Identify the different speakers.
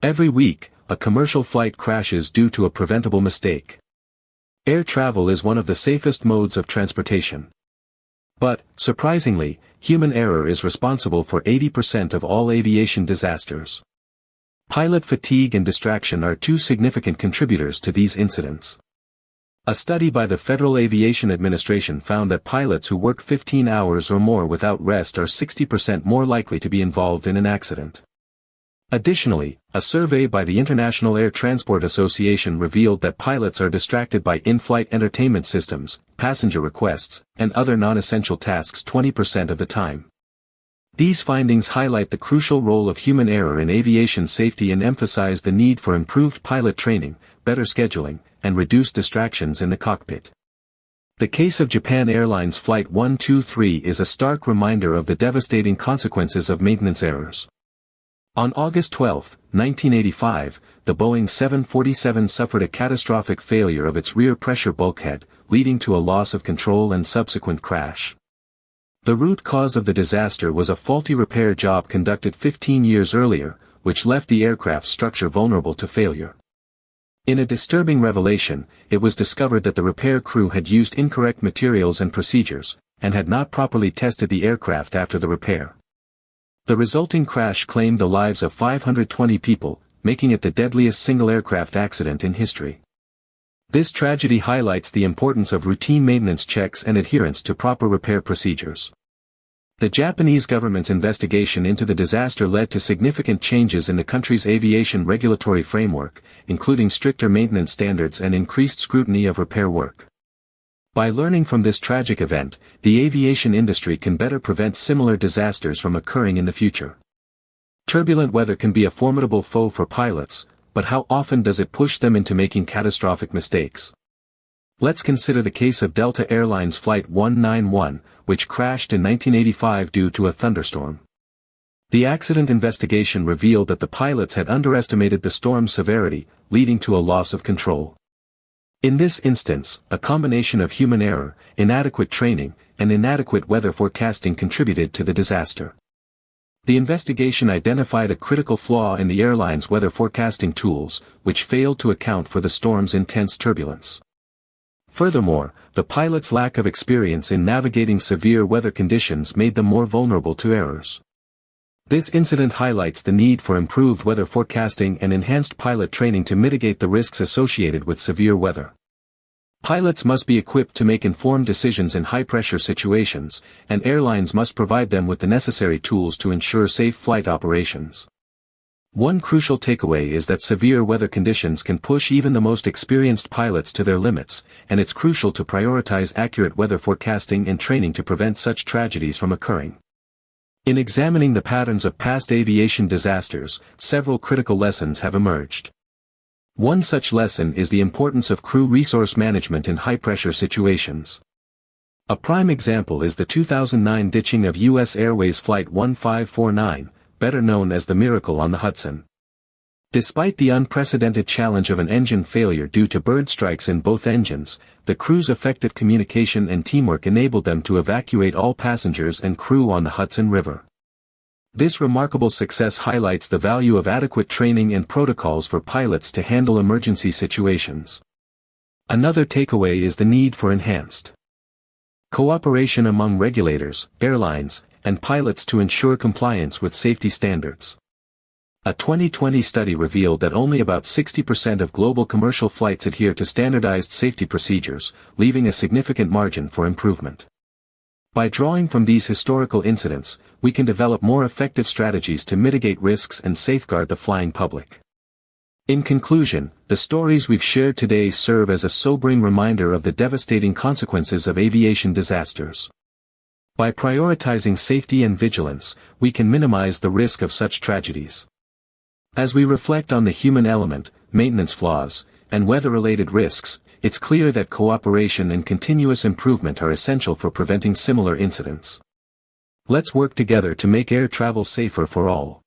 Speaker 1: Every week, a commercial flight crashes due to a preventable mistake. Air travel is one of the safest modes of transportation. But, surprisingly, human error is responsible for 80% of all aviation disasters. Pilot fatigue and distraction are two significant contributors to these incidents. A study by the Federal Aviation Administration found that pilots who work 15 hours or more without rest are 60% more likely to be involved in an accident. Additionally, a survey by the International Air Transport Association revealed that pilots are distracted by in-flight entertainment systems, passenger requests, and other non-essential tasks 20% of the time. These findings highlight the crucial role of human error in aviation safety and emphasize the need for improved pilot training, better scheduling, and reduced distractions in the cockpit. The case of Japan Airlines Flight 123 is a stark reminder of the devastating consequences of maintenance errors. On August 12, 1985, the Boeing 747 suffered a catastrophic failure of its rear pressure bulkhead, leading to a loss of control and subsequent crash. The root cause of the disaster was a faulty repair job conducted 15 years earlier, which left the aircraft's structure vulnerable to failure. In a disturbing revelation, it was discovered that the repair crew had used incorrect materials and procedures, and had not properly tested the aircraft after the repair. The resulting crash claimed the lives of 520 people, making it the deadliest single aircraft accident in history. This tragedy highlights the importance of routine maintenance checks and adherence to proper repair procedures. The Japanese government's investigation into the disaster led to significant changes in the country's aviation regulatory framework, including stricter maintenance standards and increased scrutiny of repair work. By learning from this tragic event, the aviation industry can better prevent similar disasters from occurring in the future. Turbulent weather can be a formidable foe for pilots, but how often does it push them into making catastrophic mistakes? Let's consider the case of Delta Airlines Flight 191, which crashed in 1985 due to a thunderstorm. The accident investigation revealed that the pilots had underestimated the storm's severity, leading to a loss of control. In this instance, a combination of human error, inadequate training, and inadequate weather forecasting contributed to the disaster. The investigation identified a critical flaw in the airline's weather forecasting tools, which failed to account for the storm's intense turbulence. Furthermore, the pilots' lack of experience in navigating severe weather conditions made them more vulnerable to errors. This incident highlights the need for improved weather forecasting and enhanced pilot training to mitigate the risks associated with severe weather. Pilots must be equipped to make informed decisions in high-pressure situations, and airlines must provide them with the necessary tools to ensure safe flight operations. One crucial takeaway is that severe weather conditions can push even the most experienced pilots to their limits, and it's crucial to prioritize accurate weather forecasting and training to prevent such tragedies from occurring. In examining the patterns of past aviation disasters, several critical lessons have emerged. One such lesson is the importance of crew resource management in high-pressure situations. A prime example is the 2009 ditching of U.S. Airways Flight 1549, better known as the Miracle on the Hudson. Despite the unprecedented challenge of an engine failure due to bird strikes in both engines, the crew's effective communication and teamwork enabled them to evacuate all passengers and crew on the Hudson River. This remarkable success highlights the value of adequate training and protocols for pilots to handle emergency situations. Another takeaway is the need for enhanced cooperation among regulators, airlines, and pilots to ensure compliance with safety standards. A 2020 study revealed that only about 60% of global commercial flights adhere to standardized safety procedures, leaving a significant margin for improvement. By drawing from these historical incidents, we can develop more effective strategies to mitigate risks and safeguard the flying public. In conclusion, the stories we've shared today serve as a sobering reminder of the devastating consequences of aviation disasters. By prioritizing safety and vigilance, we can minimize the risk of such tragedies. As we reflect on the human element, maintenance flaws, and weather-related risks, it's clear that cooperation and continuous improvement are essential for preventing similar incidents. Let's work together to make air travel safer for all.